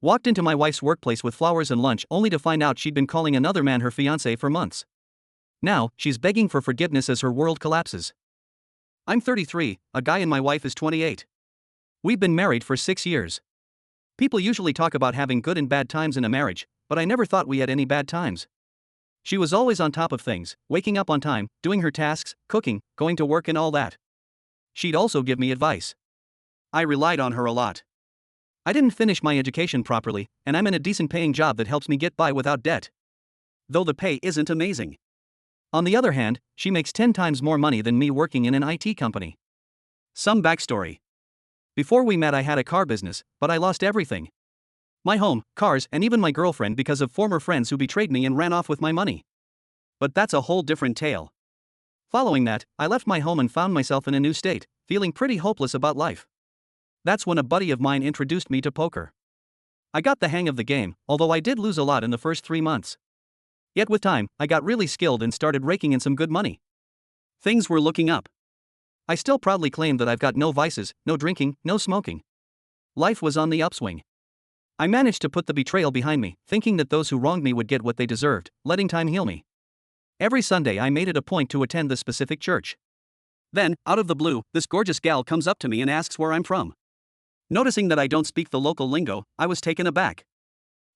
Walked into my wife's workplace with flowers and lunch only to find out she'd been calling another man her fiancé for months. Now, she's begging for forgiveness as her world collapses. I'm 33, a guy, and my wife is 28. We've been married for 6 years. People usually talk about having good and bad times in a marriage, but I never thought we had any bad times. She was always on top of things, waking up on time, doing her tasks, cooking, going to work and all that. She'd also give me advice. I relied on her a lot. I didn't finish my education properly, and I'm in a decent paying job that helps me get by without debt. Though the pay isn't amazing. On the other hand, she makes 10 times more money than me working in an IT company. Some backstory. Before we met, I had a car business, but I lost everything. My home, cars, and even my girlfriend because of former friends who betrayed me and ran off with my money. But that's a whole different tale. Following that, I left my home and found myself in a new state, feeling pretty hopeless about life. That's when a buddy of mine introduced me to poker. I got the hang of the game, although I did lose a lot in the first 3 months. Yet with time, I got really skilled and started raking in some good money. Things were looking up. I still proudly claim that I've got no vices, no drinking, no smoking. Life was on the upswing. I managed to put the betrayal behind me, thinking that those who wronged me would get what they deserved, letting time heal me. Every Sunday I made it a point to attend the specific church. Then, out of the blue, this gorgeous gal comes up to me and asks where I'm from. Noticing that I don't speak the local lingo, I was taken aback.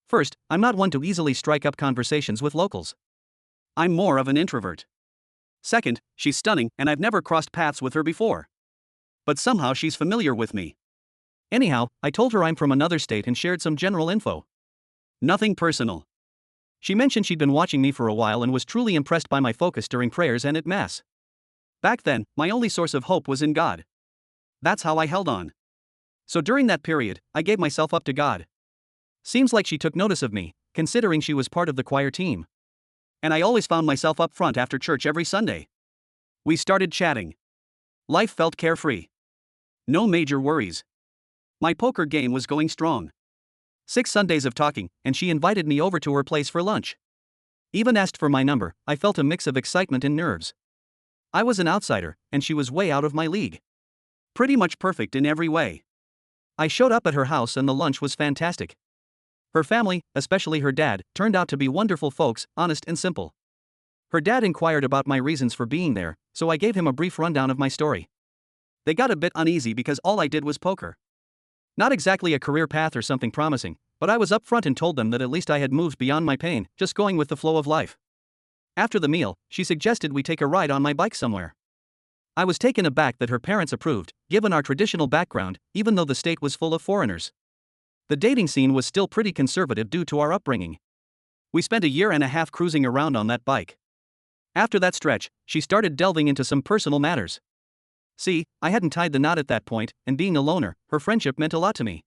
First, I'm not one to easily strike up conversations with locals. I'm more of an introvert. Second, she's stunning and I've never crossed paths with her before. But somehow she's familiar with me. Anyhow, I told her I'm from another state and shared some general info. Nothing personal. She mentioned she'd been watching me for a while and was truly impressed by my focus during prayers and at Mass. Back then, my only source of hope was in God. That's how I held on. So during that period, I gave myself up to God. Seems like she took notice of me, considering she was part of the choir team. And I always found myself up front after church every Sunday. We started chatting. Life felt carefree. No major worries. My poker game was going strong. 6 Sundays of talking, and she invited me over to her place for lunch. Even asked for my number. I felt a mix of excitement and nerves. I was an outsider, and she was way out of my league. Pretty much perfect in every way. I showed up at her house and the lunch was fantastic. Her family, especially her dad, turned out to be wonderful folks, honest and simple. Her dad inquired about my reasons for being there, so I gave him a brief rundown of my story. They got a bit uneasy because all I did was poker. Not exactly a career path or something promising, but I was upfront and told them that at least I had moved beyond my pain, just going with the flow of life. After the meal, she suggested we take a ride on my bike somewhere. I was taken aback that her parents approved, given our traditional background, even though the state was full of foreigners. The dating scene was still pretty conservative due to our upbringing. We spent a year and a half cruising around on that bike. After that stretch, she started delving into some personal matters. See, I hadn't tied the knot at that point, and being a loner, her friendship meant a lot to me.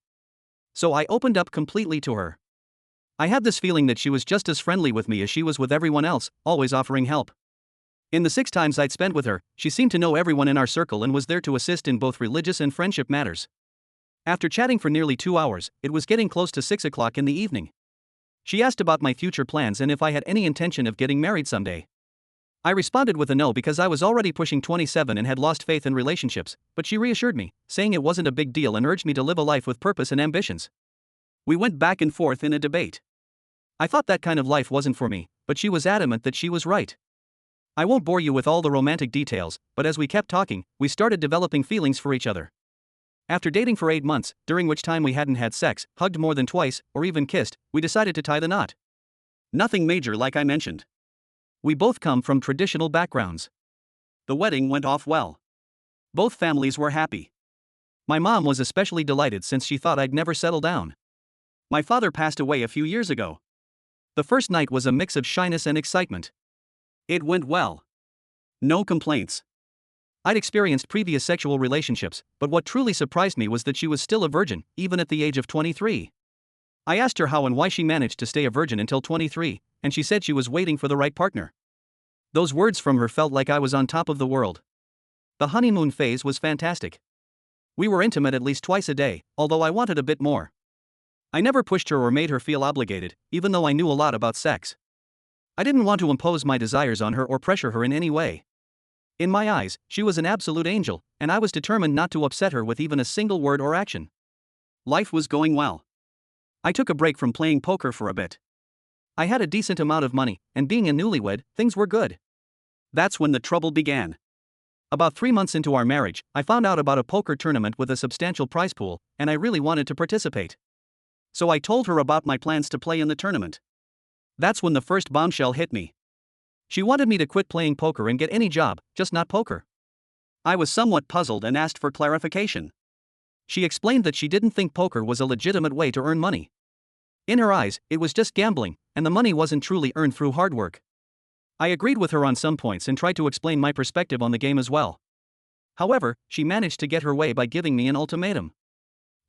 So I opened up completely to her. I had this feeling that she was just as friendly with me as she was with everyone else, always offering help. In the 6 times I'd spent with her, she seemed to know everyone in our circle and was there to assist in both religious and friendship matters. After chatting for nearly 2 hours, it was getting close to 6 o'clock in the evening. She asked about my future plans and if I had any intention of getting married someday. I responded with a no because I was already pushing 27 and had lost faith in relationships, but she reassured me, saying it wasn't a big deal and urged me to live a life with purpose and ambitions. We went back and forth in a debate. I thought that kind of life wasn't for me, but she was adamant that she was right. I won't bore you with all the romantic details, but as we kept talking, we started developing feelings for each other. After dating for 8 months, during which time we hadn't had sex, hugged more than twice, or even kissed, we decided to tie the knot. Nothing major like I mentioned. We both come from traditional backgrounds. The wedding went off well. Both families were happy. My mom was especially delighted since she thought I'd never settle down. My father passed away a few years ago. The first night was a mix of shyness and excitement. It went well. No complaints. I'd experienced previous sexual relationships, but what truly surprised me was that she was still a virgin, even at the age of 23. I asked her how and why she managed to stay a virgin until 23, and she said she was waiting for the right partner. Those words from her felt like I was on top of the world. The honeymoon phase was fantastic. We were intimate at least twice a day, although I wanted a bit more. I never pushed her or made her feel obligated, even though I knew a lot about sex. I didn't want to impose my desires on her or pressure her in any way. In my eyes, she was an absolute angel, and I was determined not to upset her with even a single word or action. Life was going well. I took a break from playing poker for a bit. I had a decent amount of money, and being a newlywed, things were good. That's when the trouble began. About 3 months into our marriage, I found out about a poker tournament with a substantial prize pool, and I really wanted to participate. So I told her about my plans to play in the tournament. That's when the first bombshell hit me. She wanted me to quit playing poker and get any job, just not poker. I was somewhat puzzled and asked for clarification. She explained that she didn't think poker was a legitimate way to earn money. In her eyes, it was just gambling, and the money wasn't truly earned through hard work. I agreed with her on some points and tried to explain my perspective on the game as well. However, she managed to get her way by giving me an ultimatum.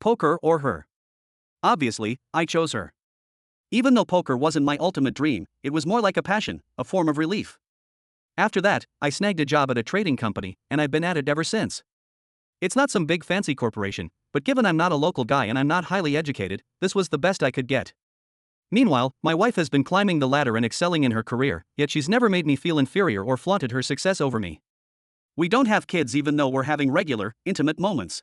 Poker or her. Obviously, I chose her. Even though poker wasn't my ultimate dream, it was more like a passion, a form of relief. After that, I snagged a job at a trading company, and I've been at it ever since. It's not some big fancy corporation, but given I'm not a local guy and I'm not highly educated, this was the best I could get. Meanwhile, my wife has been climbing the ladder and excelling in her career, yet she's never made me feel inferior or flaunted her success over me. We don't have kids even though we're having regular, intimate moments.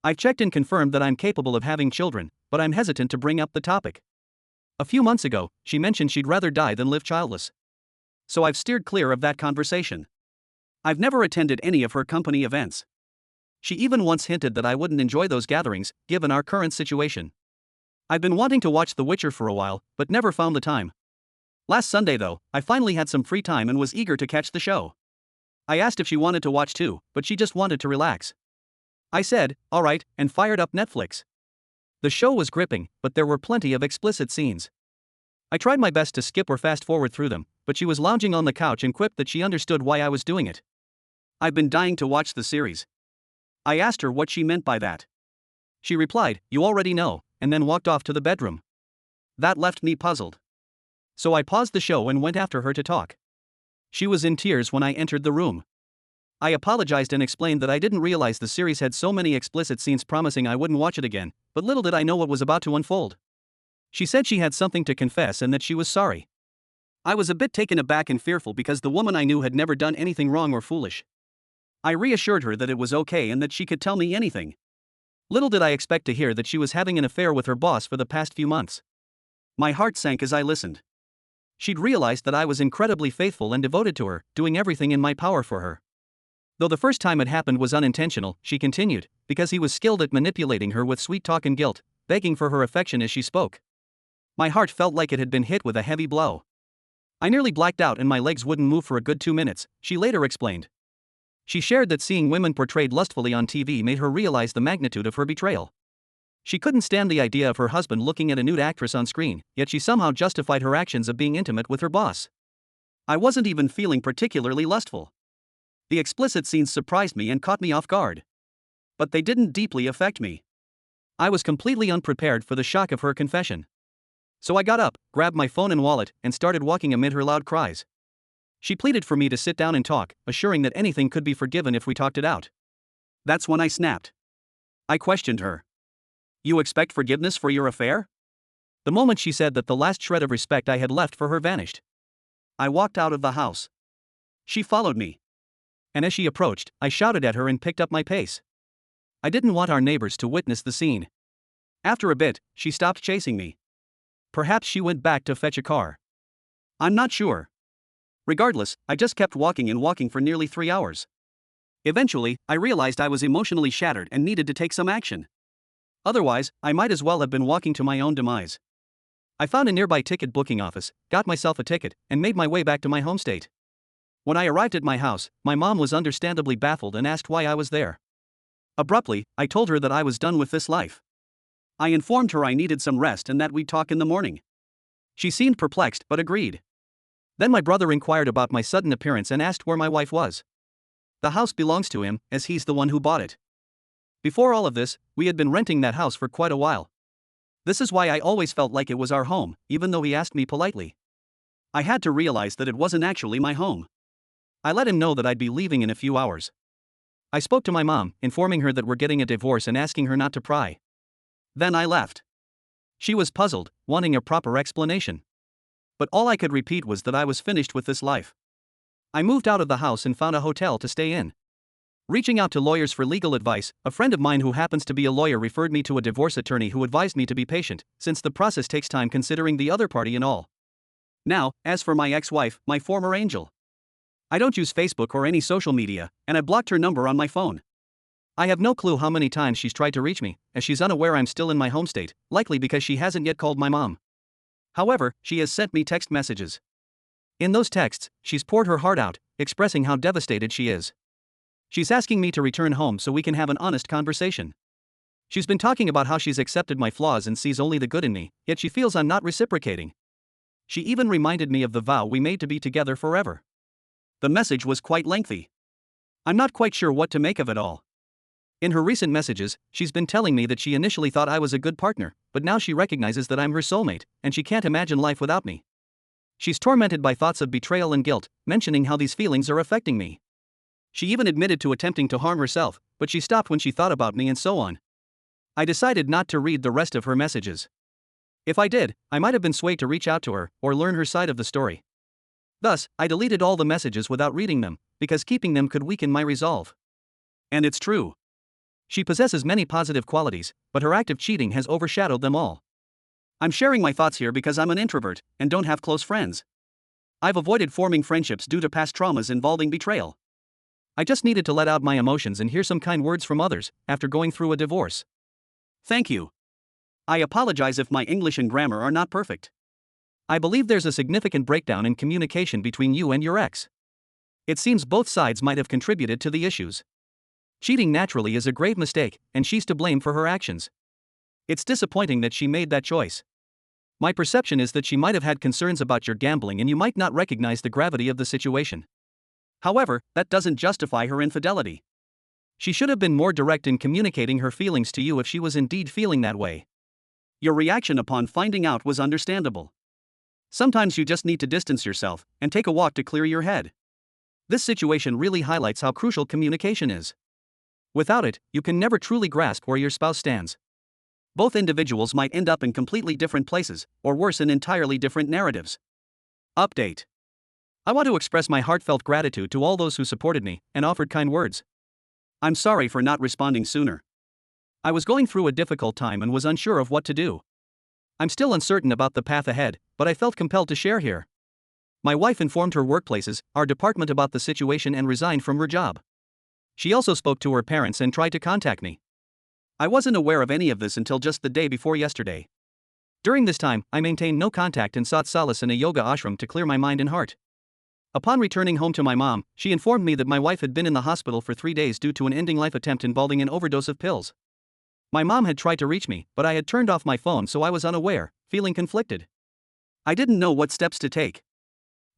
I've checked and confirmed that I'm capable of having children, but I'm hesitant to bring up the topic. A few months ago, she mentioned she'd rather die than live childless. So I've steered clear of that conversation. I've never attended any of her company events. She even once hinted that I wouldn't enjoy those gatherings, given our current situation. I've been wanting to watch The Witcher for a while, but never found the time. Last Sunday though, I finally had some free time and was eager to catch the show. I asked if she wanted to watch too, but she just wanted to relax. I said, alright, and fired up Netflix. The show was gripping, but there were plenty of explicit scenes. I tried my best to skip or fast forward through them, but she was lounging on the couch and quipped that she understood why I was doing it. I've been dying to watch the series. I asked her what she meant by that. She replied, you already know, and then walked off to the bedroom. That left me puzzled. So I paused the show and went after her to talk. She was in tears when I entered the room. I apologized and explained that I didn't realize the series had so many explicit scenes, promising I wouldn't watch it again, but little did I know what was about to unfold. She said she had something to confess and that she was sorry. I was a bit taken aback and fearful because the woman I knew had never done anything wrong or foolish. I reassured her that it was okay and that she could tell me anything. Little did I expect to hear that she was having an affair with her boss for the past few months. My heart sank as I listened. She'd realized that I was incredibly faithful and devoted to her, doing everything in my power for her. Though the first time it happened was unintentional, she continued, because he was skilled at manipulating her with sweet talk and guilt, begging for her affection as she spoke. My heart felt like it had been hit with a heavy blow. I nearly blacked out and my legs wouldn't move for a good 2 minutes, she later explained. She shared that seeing women portrayed lustfully on TV made her realize the magnitude of her betrayal. She couldn't stand the idea of her husband looking at a nude actress on screen, yet she somehow justified her actions of being intimate with her boss. I wasn't even feeling particularly lustful. The explicit scenes surprised me and caught me off guard. But they didn't deeply affect me. I was completely unprepared for the shock of her confession. So I got up, grabbed my phone and wallet, and started walking amid her loud cries. She pleaded for me to sit down and talk, assuring that anything could be forgiven if we talked it out. That's when I snapped. I questioned her. You expect forgiveness for your affair? The moment she said that, the last shred of respect I had left for her vanished. I walked out of the house. She followed me. And as she approached, I shouted at her and picked up my pace. I didn't want our neighbors to witness the scene. After a bit, she stopped chasing me. Perhaps she went back to fetch a car. I'm not sure. Regardless, I just kept walking and walking for nearly 3 hours. Eventually, I realized I was emotionally shattered and needed to take some action. Otherwise, I might as well have been walking to my own demise. I found a nearby ticket booking office, got myself a ticket, and made my way back to my home state. When I arrived at my house, my mom was understandably baffled and asked why I was there. Abruptly, I told her that I was done with this life. I informed her I needed some rest and that we'd talk in the morning. She seemed perplexed but agreed. Then my brother inquired about my sudden appearance and asked where my wife was. The house belongs to him, as he's the one who bought it. Before all of this, we had been renting that house for quite a while. This is why I always felt like it was our home, even though he asked me politely. I had to realize that it wasn't actually my home. I let him know that I'd be leaving in a few hours. I spoke to my mom, informing her that we're getting a divorce and asking her not to pry. Then I left. She was puzzled, wanting a proper explanation. But all I could repeat was that I was finished with this life. I moved out of the house and found a hotel to stay in. Reaching out to lawyers for legal advice, a friend of mine who happens to be a lawyer referred me to a divorce attorney who advised me to be patient, since the process takes time considering the other party and all. Now, as for my ex-wife, my former angel. I don't use Facebook or any social media, and I blocked her number on my phone. I have no clue how many times she's tried to reach me, as she's unaware I'm still in my home state, likely because she hasn't yet called my mom. However, she has sent me text messages. In those texts, she's poured her heart out, expressing how devastated she is. She's asking me to return home so we can have an honest conversation. She's been talking about how she's accepted my flaws and sees only the good in me, yet she feels I'm not reciprocating. She even reminded me of the vow we made to be together forever. The message was quite lengthy. I'm not quite sure what to make of it all. In her recent messages, she's been telling me that she initially thought I was a good partner, but now she recognizes that I'm her soulmate, and she can't imagine life without me. She's tormented by thoughts of betrayal and guilt, mentioning how these feelings are affecting me. She even admitted to attempting to harm herself, but she stopped when she thought about me and so on. I decided not to read the rest of her messages. If I did, I might have been swayed to reach out to her, or learn her side of the story. Thus, I deleted all the messages without reading them, because keeping them could weaken my resolve. And it's true. She possesses many positive qualities, but her act of cheating has overshadowed them all. I'm sharing my thoughts here because I'm an introvert, and don't have close friends. I've avoided forming friendships due to past traumas involving betrayal. I just needed to let out my emotions and hear some kind words from others, after going through a divorce. Thank you. I apologize if my English and grammar are not perfect. I believe there's a significant breakdown in communication between you and your ex. It seems both sides might have contributed to the issues. Cheating naturally is a grave mistake, and she's to blame for her actions. It's disappointing that she made that choice. My perception is that she might have had concerns about your gambling and you might not recognize the gravity of the situation. However, that doesn't justify her infidelity. She should have been more direct in communicating her feelings to you if she was indeed feeling that way. Your reaction upon finding out was understandable. Sometimes you just need to distance yourself and take a walk to clear your head. This situation really highlights how crucial communication is. Without it, you can never truly grasp where your spouse stands. Both individuals might end up in completely different places, or worse, in entirely different narratives. Update. I want to express my heartfelt gratitude to all those who supported me and offered kind words. I'm sorry for not responding sooner. I was going through a difficult time and was unsure of what to do. I'm still uncertain about the path ahead, but I felt compelled to share here. My wife informed her workplaces, our department, about the situation and resigned from her job. She also spoke to her parents and tried to contact me. I wasn't aware of any of this until just the day before yesterday. During this time, I maintained no contact and sought solace in a yoga ashram to clear my mind and heart. Upon returning home to my mom, she informed me that my wife had been in the hospital for 3 days due to an ending life attempt involving an overdose of pills. My mom had tried to reach me, but I had turned off my phone, so I was unaware, feeling conflicted. I didn't know what steps to take.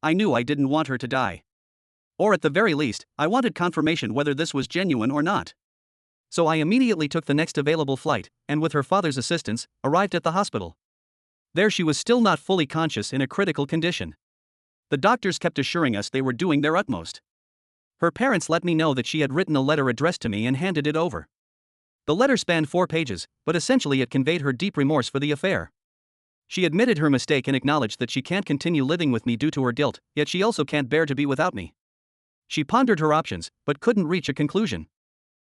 I knew I didn't want her to die. Or at the very least, I wanted confirmation whether this was genuine or not. So I immediately took the next available flight, and with her father's assistance, arrived at the hospital. There she was still not fully conscious, in a critical condition. The doctors kept assuring us they were doing their utmost. Her parents let me know that she had written a letter addressed to me and handed it over. The letter spanned 4 pages, but essentially it conveyed her deep remorse for the affair. She admitted her mistake and acknowledged that she can't continue living with me due to her guilt, yet she also can't bear to be without me. She pondered her options, but couldn't reach a conclusion.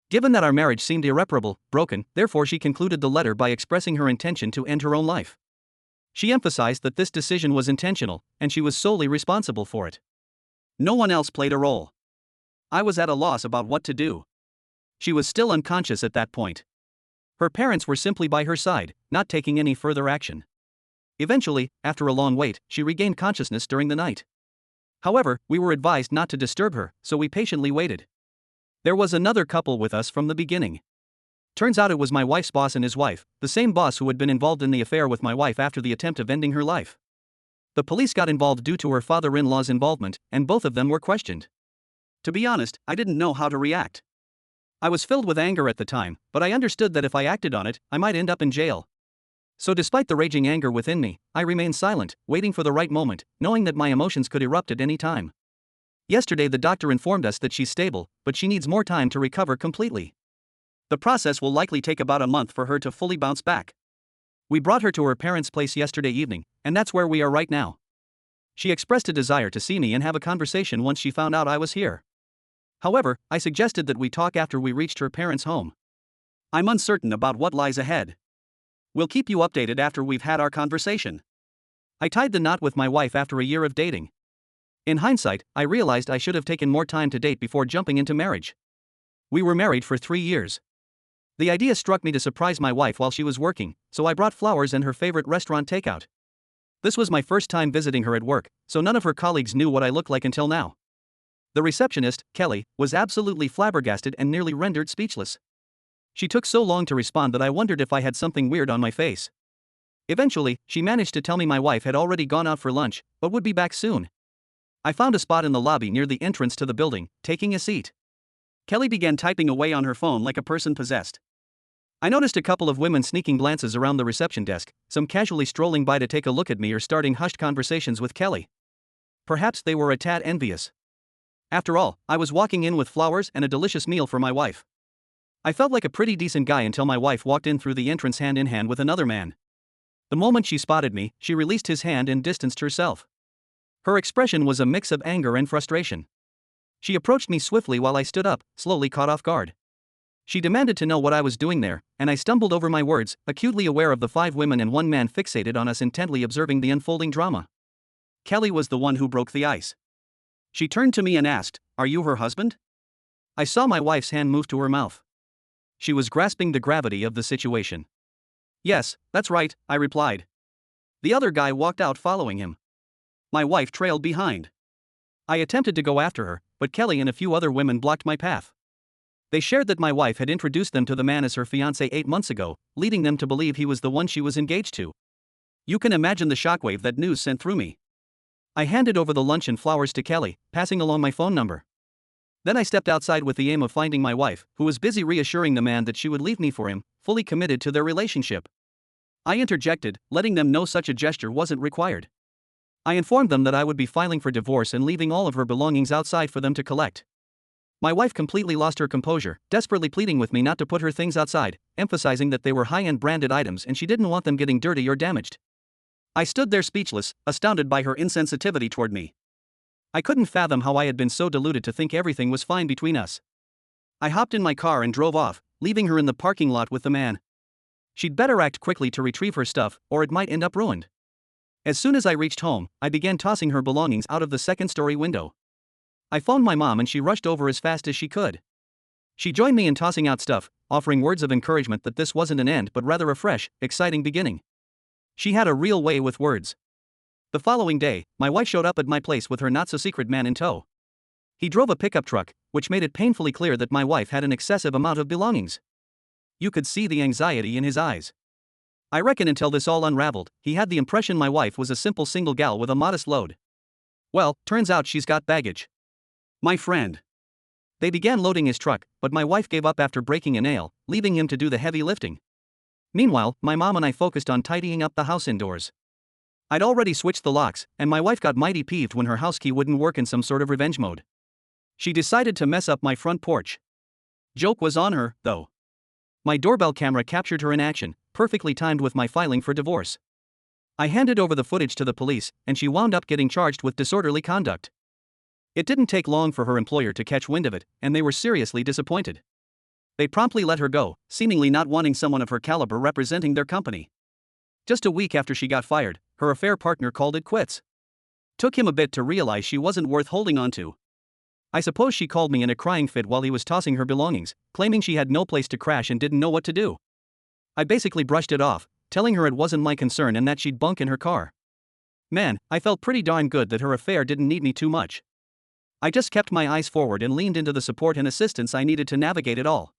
Given that our marriage seemed irreparable, broken, therefore she concluded the letter by expressing her intention to end her own life. She emphasized that this decision was intentional, and she was solely responsible for it. No one else played a role. I was at a loss about what to do. She was still unconscious at that point. Her parents were simply by her side, not taking any further action. Eventually, after a long wait, she regained consciousness during the night. However, we were advised not to disturb her, so we patiently waited. There was another couple with us from the beginning. Turns out it was my wife's boss and his wife, the same boss who had been involved in the affair with my wife after the attempt of ending her life. The police got involved due to her father-in-law's involvement, and both of them were questioned. To be honest, I didn't know how to react. I was filled with anger at the time, but I understood that if I acted on it, I might end up in jail. So despite the raging anger within me, I remained silent, waiting for the right moment, knowing that my emotions could erupt at any time. Yesterday the doctor informed us that she's stable, but she needs more time to recover completely. The process will likely take about a month for her to fully bounce back. We brought her to her parents' place yesterday evening, and that's where we are right now. She expressed a desire to see me and have a conversation once she found out I was here. However, I suggested that we talk after we reached her parents' home. I'm uncertain about what lies ahead. We'll keep you updated after we've had our conversation. I tied the knot with my wife after a year of dating. In hindsight, I realized I should have taken more time to date before jumping into marriage. We were married for 3 years. The idea struck me to surprise my wife while she was working, so I brought flowers and her favorite restaurant takeout. This was my first time visiting her at work, so none of her colleagues knew what I looked like until now. The receptionist, Kelly, was absolutely flabbergasted and nearly rendered speechless. She took so long to respond that I wondered if I had something weird on my face. Eventually, she managed to tell me my wife had already gone out for lunch, but would be back soon. I found a spot in the lobby near the entrance to the building, taking a seat. Kelly began typing away on her phone like a person possessed. I noticed a couple of women sneaking glances around the reception desk, some casually strolling by to take a look at me or starting hushed conversations with Kelly. Perhaps they were a tad envious. After all, I was walking in with flowers and a delicious meal for my wife. I felt like a pretty decent guy until my wife walked in through the entrance hand in hand with another man. The moment she spotted me, she released his hand and distanced herself. Her expression was a mix of anger and frustration. She approached me swiftly while I stood up, slowly caught off guard. She demanded to know what I was doing there, and I stumbled over my words, acutely aware of the 5 women and 1 man fixated on us intently observing the unfolding drama. Kelly was the one who broke the ice. She turned to me and asked, "Are you her husband?" I saw my wife's hand move to her mouth. She was grasping the gravity of the situation. "Yes, that's right," I replied. The other guy walked out following him. My wife trailed behind. I attempted to go after her, but Kelly and a few other women blocked my path. They shared that my wife had introduced them to the man as her fiancé 8 months ago, leading them to believe he was the one she was engaged to. You can imagine the shockwave that news sent through me. I handed over the lunch and flowers to Kelly, passing along my phone number. Then I stepped outside with the aim of finding my wife, who was busy reassuring the man that she would leave me for him, fully committed to their relationship. I interjected, letting them know such a gesture wasn't required. I informed them that I would be filing for divorce and leaving all of her belongings outside for them to collect. My wife completely lost her composure, desperately pleading with me not to put her things outside, emphasizing that they were high-end branded items and she didn't want them getting dirty or damaged. I stood there speechless, astounded by her insensitivity toward me. I couldn't fathom how I had been so deluded to think everything was fine between us. I hopped in my car and drove off, leaving her in the parking lot with the man. She'd better act quickly to retrieve her stuff, or it might end up ruined. As soon as I reached home, I began tossing her belongings out of the second-story window. I phoned my mom and she rushed over as fast as she could. She joined me in tossing out stuff, offering words of encouragement that this wasn't an end but rather a fresh, exciting beginning. She had a real way with words. The following day, my wife showed up at my place with her not-so-secret man in tow. He drove a pickup truck, which made it painfully clear that my wife had an excessive amount of belongings. You could see the anxiety in his eyes. I reckon until this all unraveled, he had the impression my wife was a simple single gal with a modest load. Well, turns out she's got baggage. My friend. They began loading his truck, but my wife gave up after breaking a nail, leaving him to do the heavy lifting. Meanwhile, my mom and I focused on tidying up the house indoors. I'd already switched the locks, and my wife got mighty peeved when her house key wouldn't work in some sort of revenge mode. She decided to mess up my front porch. Joke was on her, though. My doorbell camera captured her in action, perfectly timed with my filing for divorce. I handed over the footage to the police, and she wound up getting charged with disorderly conduct. It didn't take long for her employer to catch wind of it, and they were seriously disappointed. They promptly let her go, seemingly not wanting someone of her caliber representing their company. Just a week after she got fired, her affair partner called it quits. Took him a bit to realize she wasn't worth holding on to. I suppose she called me in a crying fit while he was tossing her belongings, claiming she had no place to crash and didn't know what to do. I basically brushed it off, telling her it wasn't my concern and that she'd bunk in her car. Man, I felt pretty darn good that her affair didn't need me too much. I just kept my eyes forward and leaned into the support and assistance I needed to navigate it all.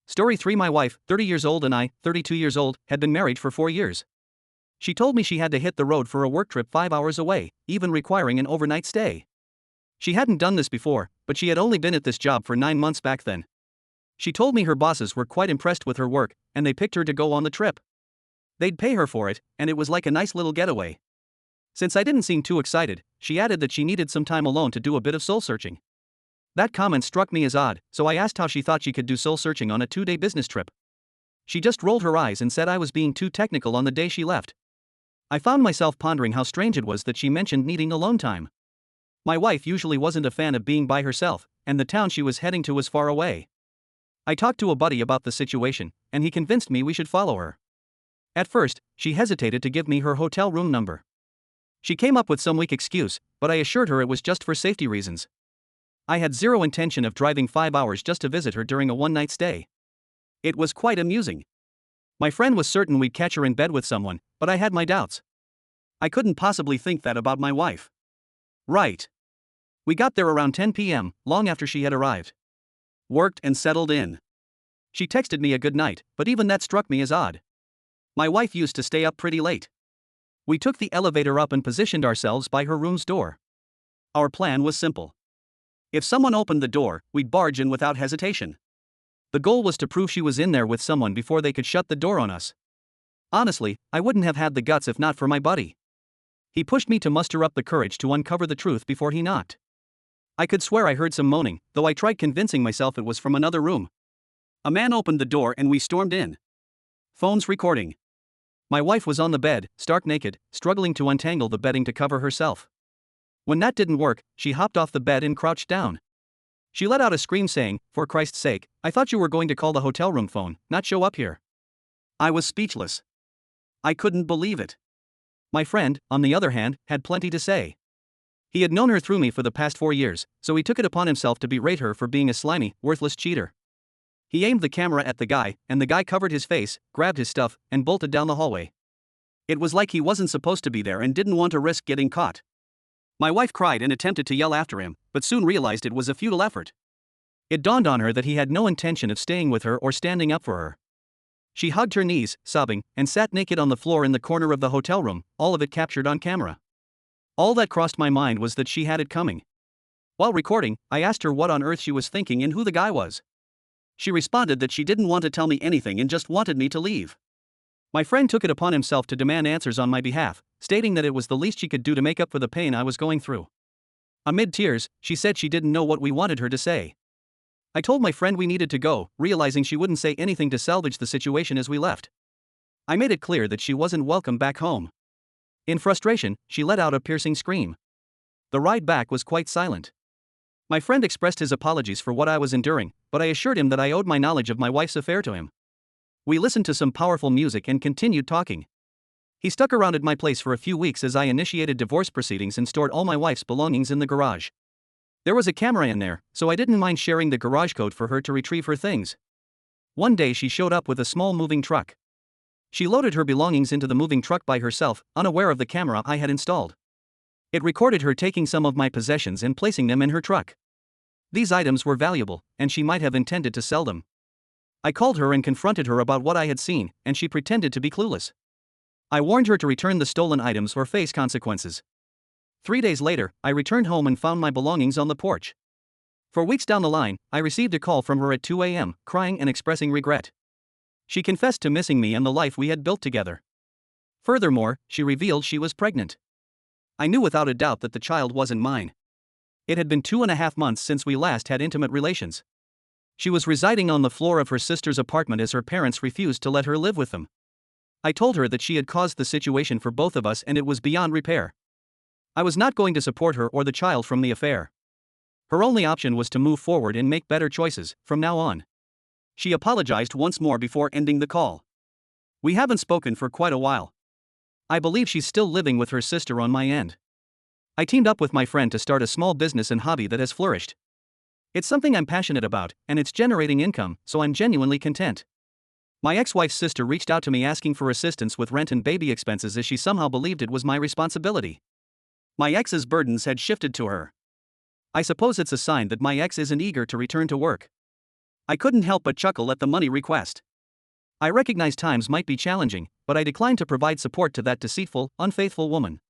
Story 3. My wife, 30 years old, and I, 32 years old, had been married for 4 years. She told me she had to hit the road for a work trip 5 hours away, even requiring an overnight stay. She hadn't done this before, but she had only been at this job for 9 months back then. She told me her bosses were quite impressed with her work, and they picked her to go on the trip. They'd pay her for it, and it was like a nice little getaway. Since I didn't seem too excited, she added that she needed some time alone to do a bit of soul-searching. That comment struck me as odd, so I asked how she thought she could do soul-searching on a 2-day business trip. She just rolled her eyes and said I was being too technical on the day she left. I found myself pondering how strange it was that she mentioned needing alone time. My wife usually wasn't a fan of being by herself, and the town she was heading to was far away. I talked to a buddy about the situation, and he convinced me we should follow her. At first, she hesitated to give me her hotel room number. She came up with some weak excuse, but I assured her it was just for safety reasons. I had zero intention of driving 5 hours just to visit her during a one-night stay. It was quite amusing. My friend was certain we'd catch her in bed with someone, but I had my doubts. I couldn't possibly think that about my wife. Right. We got there around 10 p.m., long after she had arrived. Worked and settled in. She texted me a good night, but even that struck me as odd. My wife used to stay up pretty late. We took the elevator up and positioned ourselves by her room's door. Our plan was simple. If someone opened the door, we'd barge in without hesitation. The goal was to prove she was in there with someone before they could shut the door on us. Honestly, I wouldn't have had the guts if not for my buddy. He pushed me to muster up the courage to uncover the truth before he knocked. I could swear I heard some moaning, though I tried convincing myself it was from another room. A man opened the door and we stormed in. Phones recording. My wife was on the bed, stark naked, struggling to untangle the bedding to cover herself. When that didn't work, she hopped off the bed and crouched down. She let out a scream saying, "For Christ's sake, I thought you were going to call the hotel room phone, not show up here." I was speechless. I couldn't believe it. My friend, on the other hand, had plenty to say. He had known her through me for the past 4 years, so he took it upon himself to berate her for being a slimy, worthless cheater. He aimed the camera at the guy, and the guy covered his face, grabbed his stuff, and bolted down the hallway. It was like he wasn't supposed to be there and didn't want to risk getting caught. My wife cried and attempted to yell after him, but soon realized it was a futile effort. It dawned on her that he had no intention of staying with her or standing up for her. She hugged her knees, sobbing, and sat naked on the floor in the corner of the hotel room, all of it captured on camera. All that crossed my mind was that she had it coming. While recording, I asked her what on earth she was thinking and who the guy was. She responded that she didn't want to tell me anything and just wanted me to leave. My friend took it upon himself to demand answers on my behalf, stating that it was the least she could do to make up for the pain I was going through. Amid tears, she said she didn't know what we wanted her to say. I told my friend we needed to go, realizing she wouldn't say anything to salvage the situation as we left. I made it clear that she wasn't welcome back home. In frustration, she let out a piercing scream. The ride back was quite silent. My friend expressed his apologies for what I was enduring, but I assured him that I owed my knowledge of my wife's affair to him. We listened to some powerful music and continued talking. He stuck around at my place for a few weeks as I initiated divorce proceedings and stored all my wife's belongings in the garage. There was a camera in there, so I didn't mind sharing the garage code for her to retrieve her things. One day she showed up with a small moving truck. She loaded her belongings into the moving truck by herself, unaware of the camera I had installed. It recorded her taking some of my possessions and placing them in her truck. These items were valuable, and she might have intended to sell them. I called her and confronted her about what I had seen, and she pretended to be clueless. I warned her to return the stolen items or face consequences. 3 days later, I returned home and found my belongings on the porch. For weeks down the line, I received a call from her at 2 a.m., crying and expressing regret. She confessed to missing me and the life we had built together. Furthermore, she revealed she was pregnant. I knew without a doubt that the child wasn't mine. It had been 2.5 months since we last had intimate relations. She was residing on the floor of her sister's apartment as her parents refused to let her live with them. I told her that she had caused the situation for both of us and it was beyond repair. I was not going to support her or the child from the affair. Her only option was to move forward and make better choices from now on. She apologized once more before ending the call. We haven't spoken for quite a while. I believe she's still living with her sister on my end. I teamed up with my friend to start a small business and hobby that has flourished. It's something I'm passionate about, and it's generating income, so I'm genuinely content. My ex-wife's sister reached out to me asking for assistance with rent and baby expenses as she somehow believed it was my responsibility. My ex's burdens had shifted to her. I suppose it's a sign that my ex isn't eager to return to work. I couldn't help but chuckle at the money request. I recognize times might be challenging, but I declined to provide support to that deceitful, unfaithful woman.